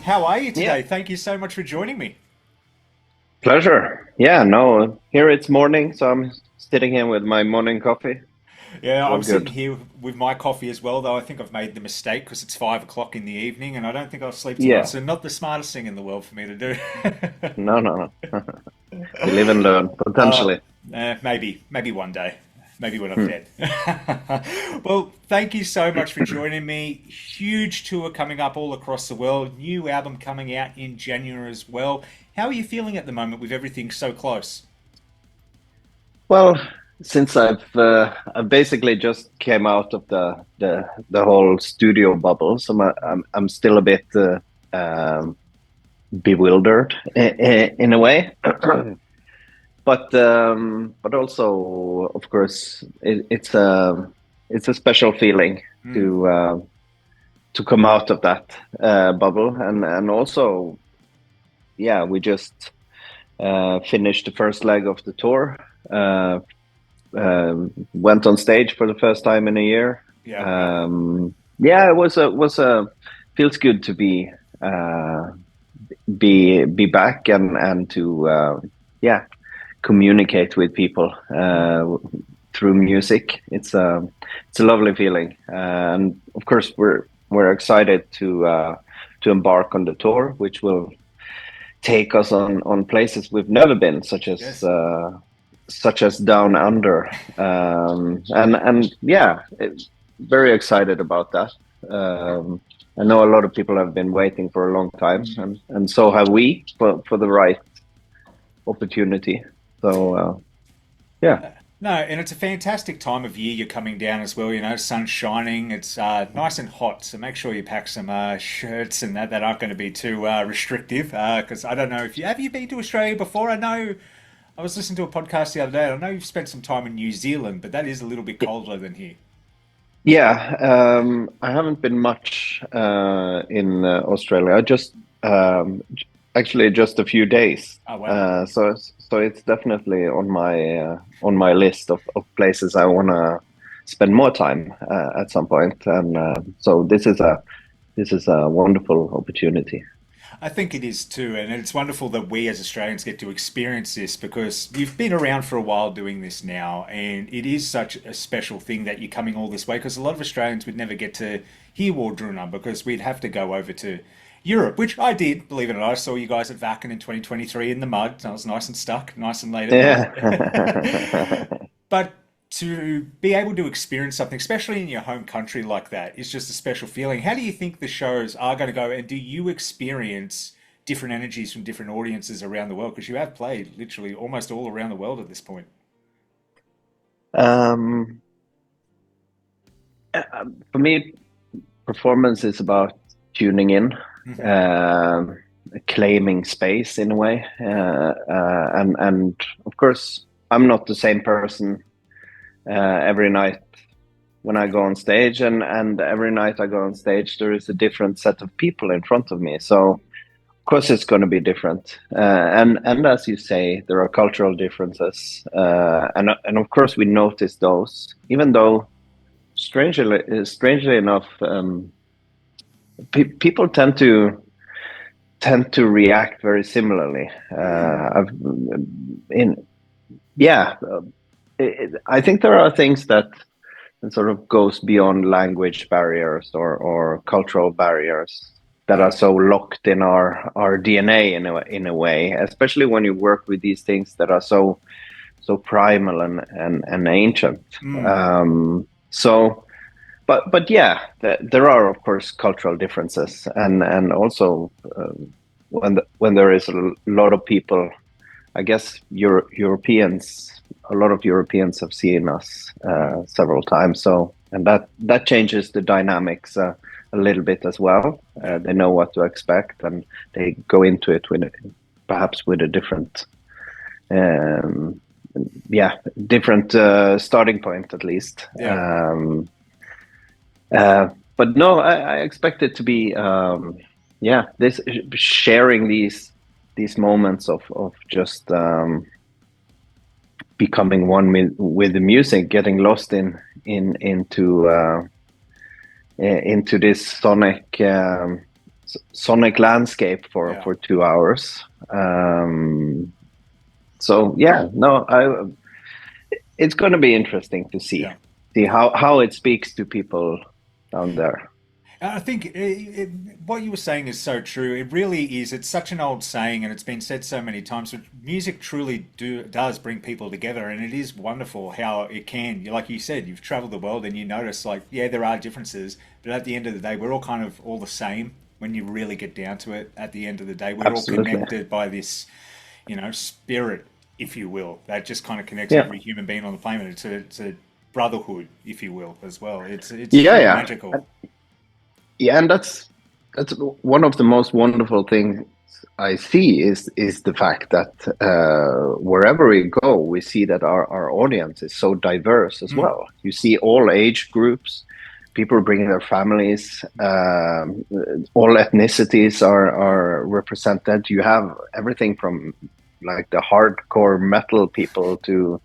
How are you Yeah, today? Thank you so much for joining me. pleasure. Yeah, no, here it's morning, so I'm sitting here with my morning coffee. Yeah, All I'm sitting good. here with my coffee as well, though I think I've made the mistake because it's 5 o'clock in the evening and I don't think I'll sleep tonight. Yeah, So, not the smartest thing in the world for me to do. no, no, no. You live and learn, uh, potentially. maybe one day. Maybe when I'm Hmm. dead. Well, thank you so much for joining me. Huge tour coming up all across the world. New album coming out in January as well. How are you feeling at the moment with everything so close? Well, since I've basically just came out of the whole studio bubble, so I'm still a bit bewildered in a way. But also, of course, it's a special feeling Hmm. to to come out of that bubble, and also, yeah, we just finished the first leg of the tour. Uh, Went on stage for the first time in a year. Yeah, wow. Yeah, it was a feels good to be back and to yeah, communicate with people through music. It's a lovely feeling, and of course we're excited to embark on the tour, which will take us on places we've never been, Yes. such as down under, and yeah, very excited about that. I know a lot of people have been waiting for a long time, and so have we for the right opportunity. So yeah, No, and it's a fantastic time of year you're coming down as well. You know, sun's shining. It's nice and hot, so make sure you pack some shirts and that aren't going to be too restrictive. Because I don't know if you have you been to Australia before. I know I was listening to a podcast the other day. I know you've spent some time in New Zealand, but that is a little bit colder than here. yeah. I haven't been much in Australia. I just actually just a few days. Oh wow. So it's definitely on my list of places I want to spend more time at some point. And so this is a wonderful opportunity. I think it is too, and it's wonderful that we as Australians get to experience this because you've been around for a while doing this now, and it is such a special thing that you're coming all this way because a lot of Australians would never get to hear Wardruna because we'd have to go over to Europe, which I did, believe it or not. I saw you guys at Wacken in 2023 in the mud. I was nice and stuck, nice and late at night. Yeah. But to be able to experience something, especially in your home country like that, is just a special feeling. How do you think the shows are going to go? And do you experience different energies from different audiences around the world? Because you have played literally almost all around the world at this point. um, for me, performance is about tuning in, Hmm. um, claiming space in a way, and of course, I'm not the same person every night when I go on stage, and every night I go on stage, there is a different set of people in front of me. So of course, it's going to be different, and as you say, there are cultural differences, and of course we notice those, even though strangely enough. People tend to react very similarly. In yeah, I think there are things that sort of goes beyond language barriers or cultural barriers that are Yeah. so locked in our DNA in a way, especially when you work with these things that are so primal and ancient. Mm. So but yeah, there are of course cultural differences, and also when there is a lot of people, I guess Europeans, a lot of Europeans have seen us Mm. several times, so and that changes the dynamics a little bit as well. Yeah. They know what to expect, and they go into it with perhaps with a different. Um, yeah, different starting point at least. Yeah. Uh, but no, I expect it to be, yeah, this sharing these moments of just becoming one with the music, getting lost in into this sonic sonic landscape Yeah. for 2 hours. So yeah, no, it's going to be interesting to see Yeah. how it speaks to people down there. I think what you were saying is so true. It really is. It's such an old saying, and it's been said so many times. But music truly does bring people together, and it is wonderful how it can. Like you said, you've traveled the world, and you notice, like, yeah, there are differences, but at the end of the day, we're all kind of all the same. When you really get down to it, at the end of the day, we're all Absolutely. connected by this, spirit, if you will, that just kind of connects Yeah. every human being on the planet. It's a brotherhood, if you will, as well. It's Yeah, truly yeah. magical. Yeah, and that's one of the most wonderful things I see is the fact that wherever we go, we see that our audience is so diverse as Mm. well. You see all age groups, people bringing their families, all ethnicities are represented. You have everything from like the hardcore metal people to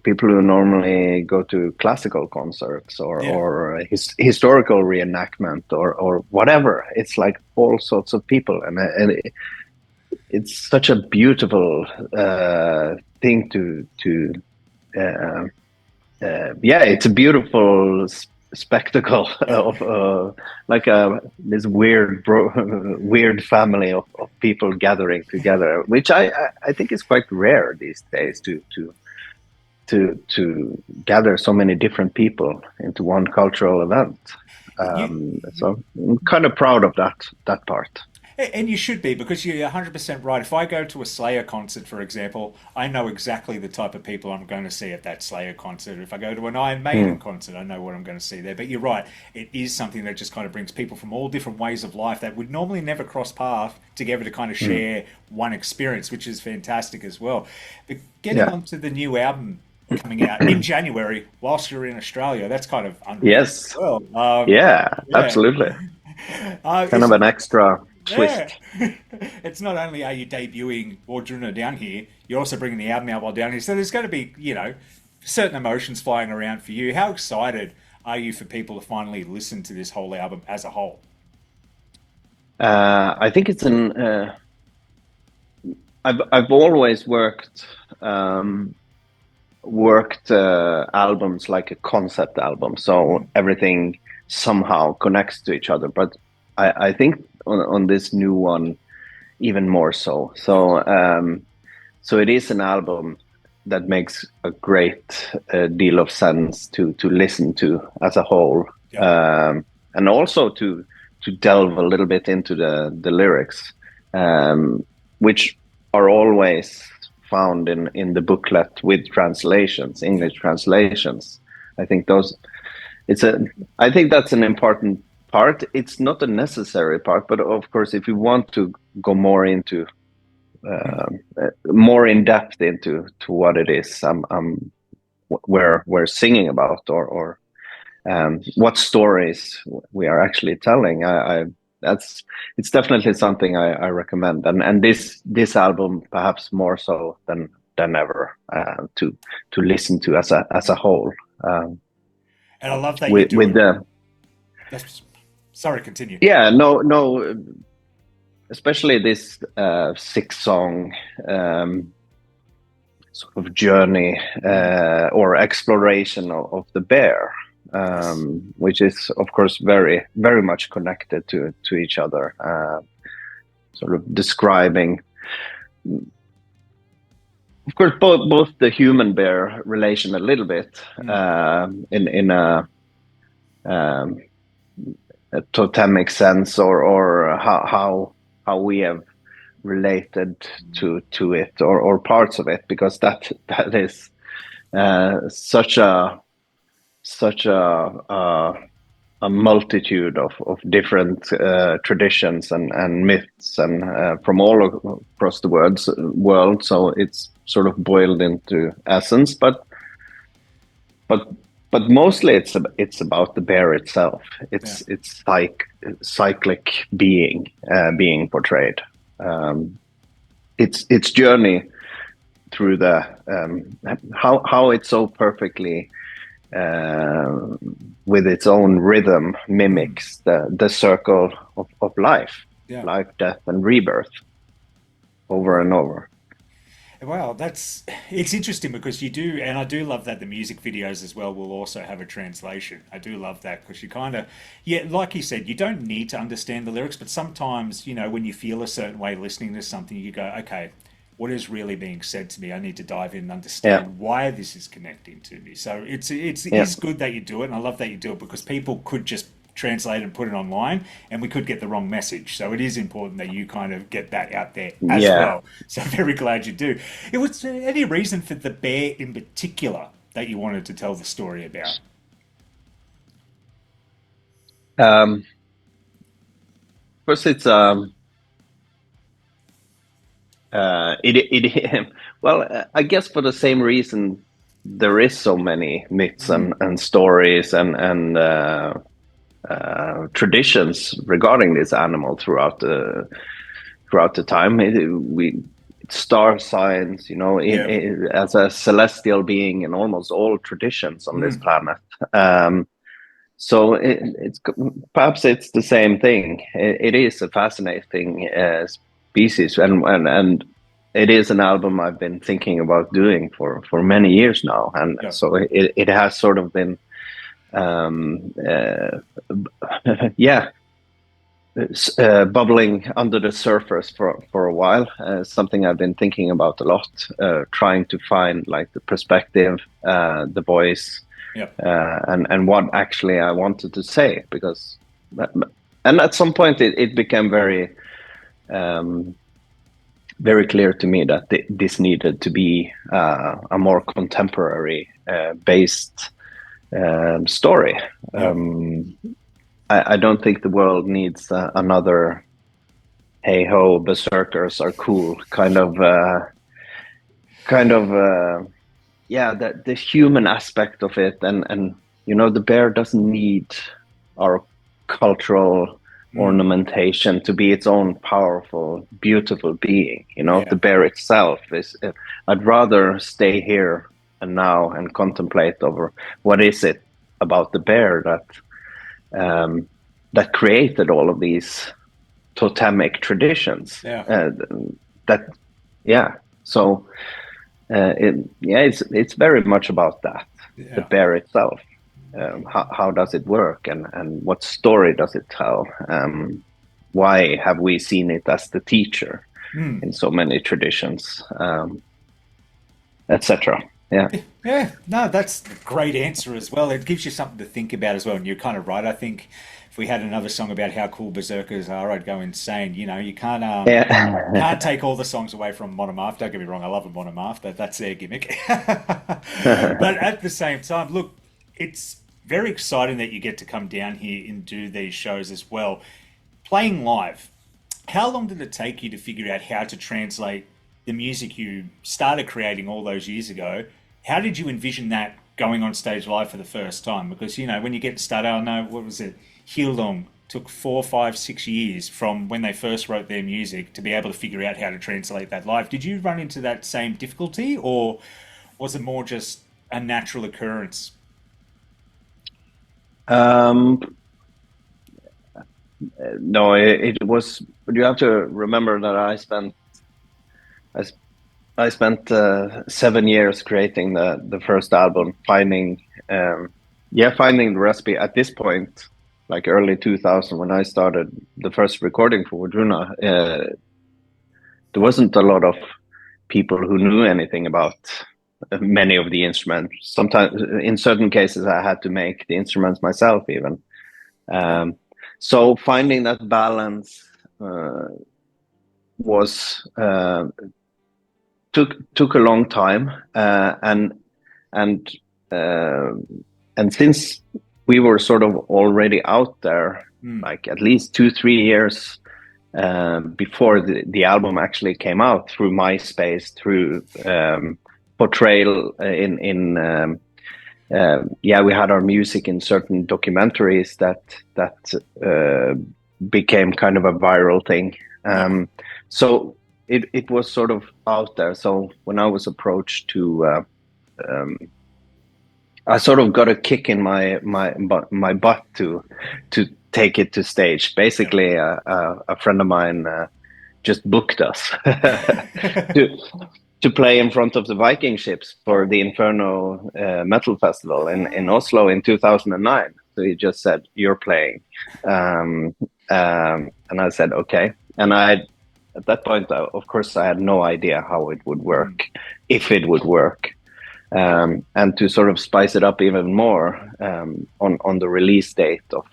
people who normally go to classical concerts Yeah. or historical reenactment or whatever. It's like all sorts of people, and it's such a beautiful thing to uh, yeah, it's a beautiful spectacle Yeah. of like this weird family of people gathering together, which I think is quite rare these days to gather so many different people into one cultural event. You, So I'm kind of proud of that part. and you should be, because you're 100% right. If I go to a Slayer concert, for example, I know exactly the type of people I'm going to see at that Slayer concert. If I go to an Iron Maiden Mm, concert, I know what I'm going to see there. But you're right. It is something that just kind of brings people from all different ways of life that would normally never cross paths together to kind of mm. share one experience, which is fantastic as well. But getting Yeah. on to the new album coming out in January whilst you're in Australia, that's kind of unreal as Yes. well. Yeah. Yeah. Absolutely. Kind Is of an extra Yeah. twist. It's not only are you debuting Wardruna down here, you're also bringing the album out while down here. So there's going to be, certain emotions flying around for you. How excited are you for people to finally listen to this whole album as a whole? I think it's an. I've always worked albums like a concept album, so everything somehow connects to each other. But I think on this new one, even more so. Yeah. So it is an album that makes a great deal of sense to listen to as a whole, Yeah. and also to delve a little bit into the lyrics, which are always found in the booklet with translations, Yeah. English translations. I think those it's a I think that's an important part. It's not a necessary part, but of course, if you want to go more into Mm. more in depth into to what it is we're singing about or what stories we are actually telling. I that's it's definitely something I recommend, and this album perhaps more so than ever to listen to as a whole. And I love that you do With it. the That's, sorry, continue. yeah, no, especially this six song sort of journey Mm. or exploration of the bear, Yes. which is of course very much connected to each other, sort of describing, of course, both the human bear relation a little bit Mm. in um, a totemic sense, or how we have related to it, or parts of it, because that is such a multitude of different traditions and myths, and from all across the world. So it's sort of boiled into essence, but but mostly it's about the bear itself. Yeah. It's cyclic being portrayed. Um, its journey through the how it so perfectly uh, with its own rhythm Mm. mimics the circle of life, Yeah. life, death, and rebirth over and over. Well, it's interesting because you do, and I do love that the music videos as well will also have a translation. I do love that because you kind of, yeah, like you said, you don't need to understand the lyrics, but sometimes, when you feel a certain way listening to something, you go, okay, what is really being said to me? I need to dive in and Yeah, understand why this is connecting to me. So it yeah, is good that you do it, and I love that you do it because people could just translate and put it online and we could get the wrong message. So it is important that you kind of get that out there as yeah. well. So I'm very glad you do. It was any reason for the bear in particular that you wanted to tell the story about? Of course, it's it well, I guess for the same reason there is so many myths Mm, and stories and traditions regarding this animal throughout the time. We star signs, yeah. as a celestial being in almost all traditions on this Mm, planet. Um, so it's perhaps it's the same thing. It is a fascinating species, and it is an album I've been thinking about doing for many years now, and yeah. so it has sort of been yeah, bubbling under the surface for a while. Something I've been thinking about a lot, trying to find like the perspective, the voice, Yeah. and what actually I wanted to say. Because, and at some point, it became um, very clear to me that this needed to be a more contemporary based story. Yeah. Um, I don't think the world needs another "hey ho, berserkers are cool" kind of yeah, the human aspect of it, and the bear doesn't need our cultural Mm, ornamentation to be its own powerful, beautiful being. The yeah. bear itself is. I'd rather stay here and now and contemplate over what is it about the bear um, that created all of these totemic traditions. Yeah. That yeah. So it's very much about that. The Yeah. bear itself. How does it work, and what story does it tell? Why have we seen it as the teacher Mm. in so many traditions, etc. Yeah, Yeah, no, that's a great answer as well. It gives you something to think about as well. And you're kind of right. I think if we had another song about how cool berserkers are, I'd go insane. You can't yeah, take all the songs away from Monomath. Don't get me wrong, I love a Monomath, but that's their gimmick. But at the same time, look, it's very exciting that you get to come down here and do these shows as well. Playing live, how long did it take you to figure out how to translate the music you started creating all those years ago? How did you envision that going on stage live for the first time? Because when you get started, I know what was it, Hilong took 4, 5, 6 years from when they first wrote their music to be able to figure out how to translate that live. Did you run into that same difficulty, or was it more just a natural occurrence? um, no, it was. But you have to remember that I, I spent 7 years creating the first album, finding the recipe. At this point, like early 2000, when I started the first recording for Wardruna, there wasn't a lot of people who knew anything about many of the instruments. Sometimes, in certain cases, I had to make the instruments myself, even. Yeah. Um, so finding that balance was took a long time, and uh, and since we were sort of already out there, Mm. like at least 2 3 years before the album actually came out, through MySpace, through portrayal yeah, we had our music in certain documentaries that became kind of a viral thing. Yeah. So it was sort of out there. So when I was approached to I sort of got a kick in my butt to take it to stage. Yeah. Basically, a friend of mine just booked us to to play in front of the Viking ships for the Inferno Metal Festival in Ah, Oslo in 2009. So he just said, "You're playing," um, and I said, "Okay." And at that point, of course, I had no idea how it would mm, work, if it would work. And to sort of spice it up even more, on the release date of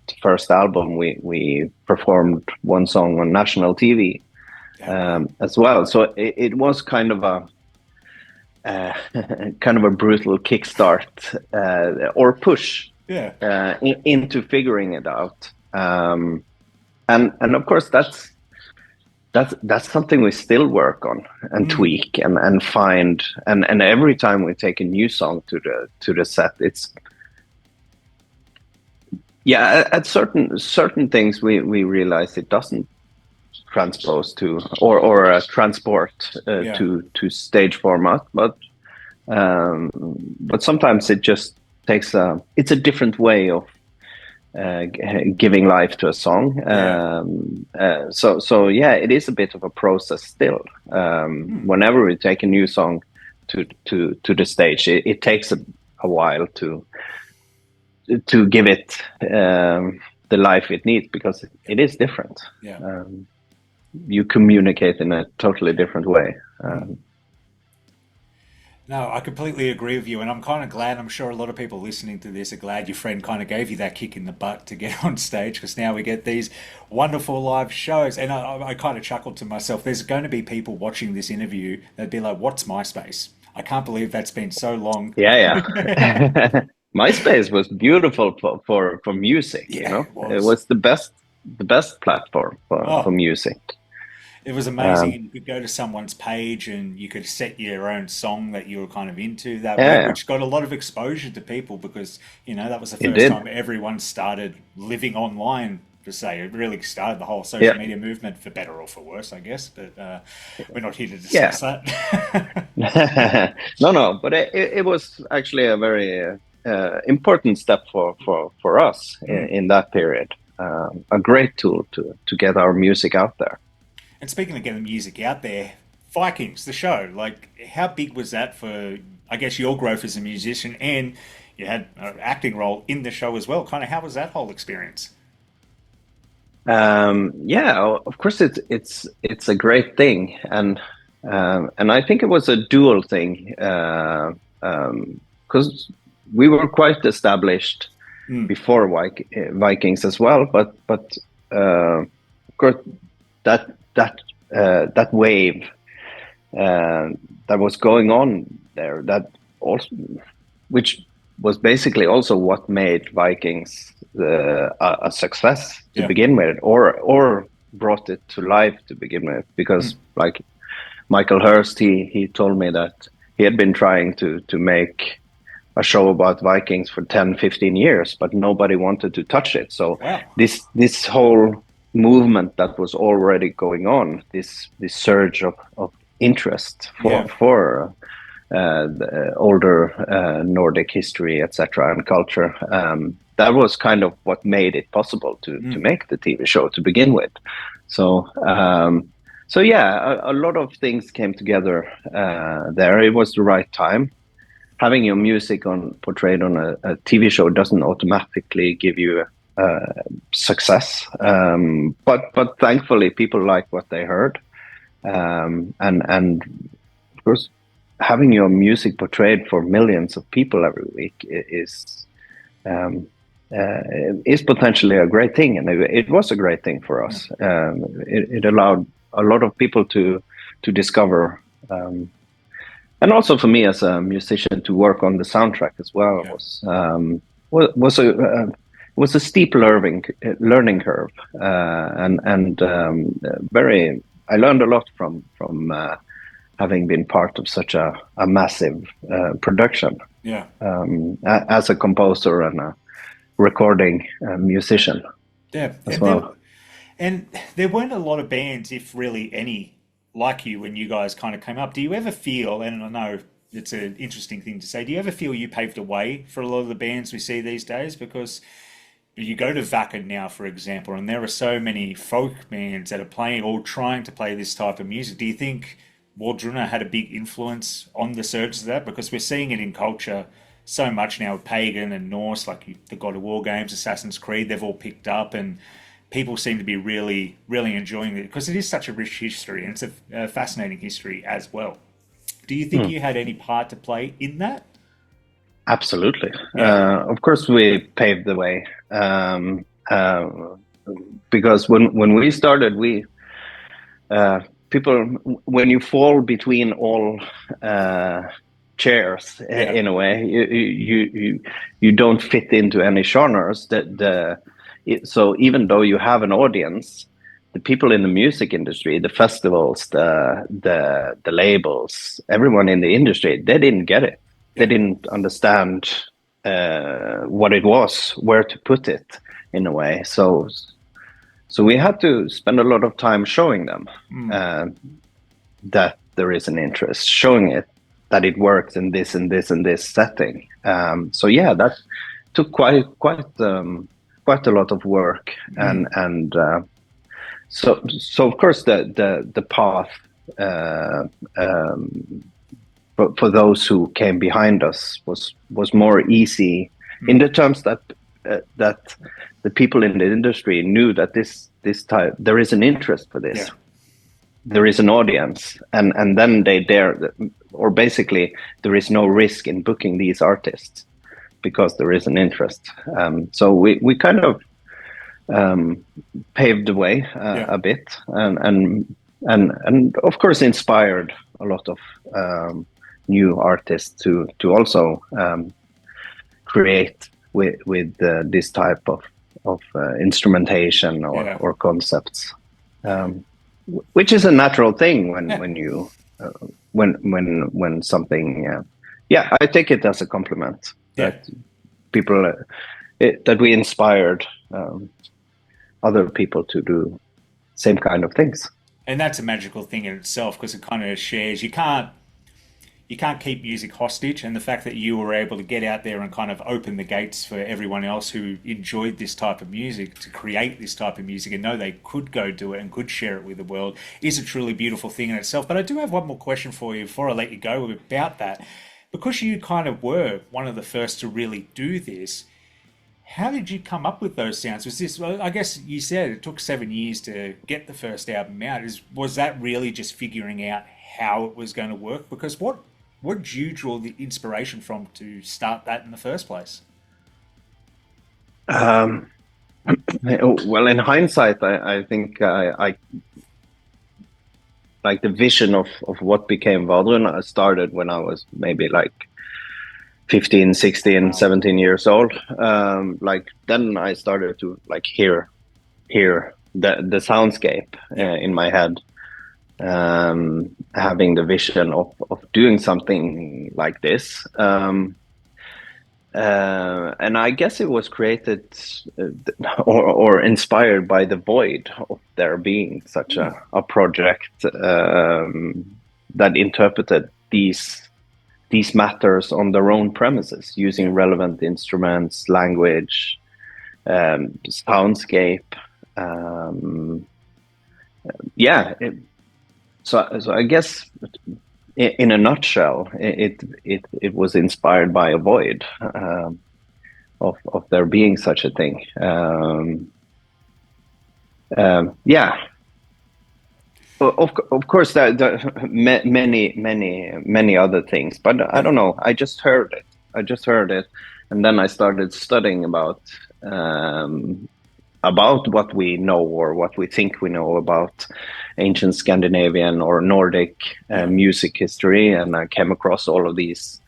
the first album, we performed one song on national TV, yeah, wow. as well. So it was kind of a uh, kind of a brutal kickstart, or push, Yeah. into figuring it out. And of course that's something we still work on and Mm, tweak and find, and every time we take a new song to the set, it's, yeah, at certain things we realize it doesn't transpose to, or transport, yeah. to stage format, but sometimes it just takes it's a different way of giving life to a song. Yeah. So yeah, it is a bit of a process still. Hmm. Whenever we take a new song to the stage, it takes a while to give it the life it needs, because it is different. Yeah. Um, you communicate in a totally different way. Mm. No, I completely agree with you, and I'm kind of glad. I'm sure a lot of people listening to this are glad your friend kind of gave you that kick in the butt to get on stage, because now we get these wonderful live shows. And I kind of chuckled to myself. There's going to be people watching this interview that'd be like, "What's MySpace? I can't believe that's been so long." Yeah, yeah. MySpace was beautiful for music. Yeah, it It was. was the best platform for Oh, music. it was amazing. Um, And you could go to someone's page and you could set your own song that you were kind of into that way, yeah, which got a lot of exposure to people because, that was the it first did. time everyone started living online, to say. It really started the whole social Yeah, media movement, for better or for worse, I guess. But we're not here to yeah. discuss that. No, no, but it was actually a very important step for us Mm. in that period. A great tool to get our music out there. And speaking of getting music out there, Vikings, the show, like how big was that for, I guess, your growth as a musician, and you had an acting role in the show as well. Kind of how was that whole experience? Yeah, of course it's a great thing, and I think it was a dual thing, because we were quite established Mm. before Vikings as well, but of course that that wave uh, that was going on there, that also, which was basically also what made Vikings a success to Yeah. begin with, or brought it to life to begin with. Mm. Because like Michael Hurst, he told me that he had been trying to make a show about Vikings for 10, 15 years, but nobody wanted to touch it. So Wow. this whole movement that was already going on, this surge of interest Yeah. for the older Nordic history, etc., and culture. That was kind of what made it possible to Mm. make the TV show to begin with. So so yeah, a lot of things came together there. It was the right time. Having your music portrayed on a TV show doesn't automatically give you success, Yeah. but thankfully people liked what they heard, and of course, having your music portrayed for millions of people every week um, uh, is potentially a great thing, and it was a great thing for Yeah. us. It allowed a lot of people to discover, and also for me as a musician to work on the soundtrack as well Yeah. was a steep learning curve, and very. I learned a lot from having been part of such a massive production, Yeah. as a composer and a recording musician Yeah. as And there well. and there weren't a lot of bands, if really any, like you when you guys kind of came up. Do you ever feel, and I know it's an interesting thing to say. Do you ever feel you paved a way for a lot of the bands we see these days? Because you go to Wacken now, for example, and there are so many folk bands that are playing or trying to play this type of music. Do you think Wardruna had a big influence on the surge of that? Because we're seeing it in culture so much now, pagan and Norse, like the God of War games, Assassin's Creed, they've all picked up, and people seem to be really, really enjoying it because it is such a rich history and it's a fascinating history as well. Do you think you had any part to play in that? Absolutely. Yeah, Of course, we paved the way, because when we started, we people when you fall between all chairs yeah, in a way, you don't fit into any genres. So even though you have an audience, the people in the music industry, the festivals, the labels, everyone in the industry, they didn't get it. They yeah, didn't understand what it was, where to put it in a way. So we had to spend a lot of time showing them uh, that there is an interest, showing it that it works in this and this and this setting. So yeah, that took quite a lot of work, and so of course the path uh, um, for those who came behind us was more easy in the terms that that the people in the industry knew that this type there is an interest for yeah, this, there is an audience, and then they dare, or basically there is no risk in booking these artists because there is an interest. So we kind of paved the way yeah. a bit, and of course inspired a lot of new artists to also create with this type of instrumentation Yeah. or concepts, which is a natural thing Yeah. when you when something. Yeah, I take it as a compliment Yeah. that people that we inspired other people to do same kind of things. And that's a magical thing in itself because it kind of shares. You can't keep music hostage, and the fact that you were able to get out there and kind of open the gates for everyone else who enjoyed this type of music to create this type of music and know they could go do it and could share it with the world is a truly beautiful thing in itself. But I do have one more question for you before I let you go about that. Because you kind of were one of the first to really do this, how did you come up with those sounds? Was this, well, I guess you said it took 7 years to get the first album out. Was that really just figuring out how it was going to work? Because what did you draw the inspiration from to start that in the first place? Um, well, in hindsight, I think I like the vision of what became Vardruna started when I was maybe like 15, 16, Wow. 17 years old. Like then I started to like hear the soundscape Yeah. in my head, having the vision of doing something like this. And I guess it was created or inspired by the void of there being such a project that interpreted these matters on their own premises, using Yeah. relevant instruments, language, soundscape. Um, yeah, so I guess in a nutshell, it was inspired by a void of there being such a thing. Yeah, of course, many other things, but I Yeah. don't know. I just heard it. And then I started studying about what we know or what we think we know about ancient Scandinavian or Nordic Yeah. music history, and I came across all of these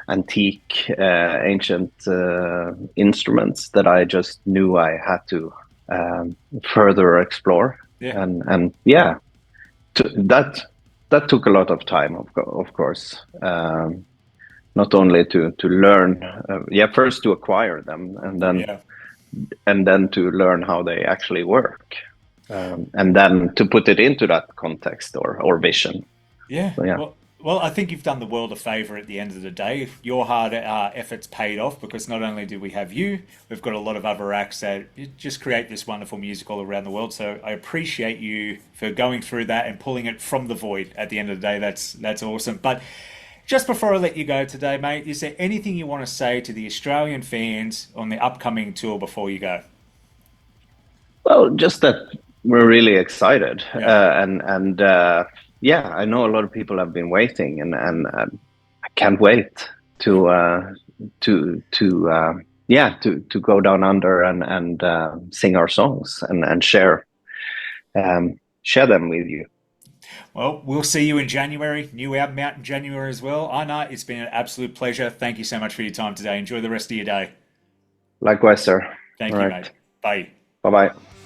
antique, ancient instruments that I just knew I had to further explore, Yeah. and yeah, that took a lot of time, of course. Not only to learn, first to acquire them, Yeah. and then to learn how they actually work, and then to put it into that context or vision. Yeah. So yeah. Well, Well, I think you've done the world a favour at the end of the day. Your hard efforts paid off because not only do we have you, we've got a lot of other acts that just create this wonderful music all around the world. So I appreciate you for going through that and pulling it from the void at the end of the day. That's awesome. But just before I let you go today, mate, is there anything you want to say to the Australian fans on the upcoming tour before you go? Well, just that we're really excited, Yeah. and yeah, I know a lot of people have been waiting, and I can't wait to yeah, to go down under and sing our songs and share them with you. Well, we'll see you in January. New album out in January as well. Einar, it's been an absolute pleasure. Thank you so much for your time today. Enjoy the rest of your day. Likewise, sir. All Thank you, mate. right. Bye. Bye bye.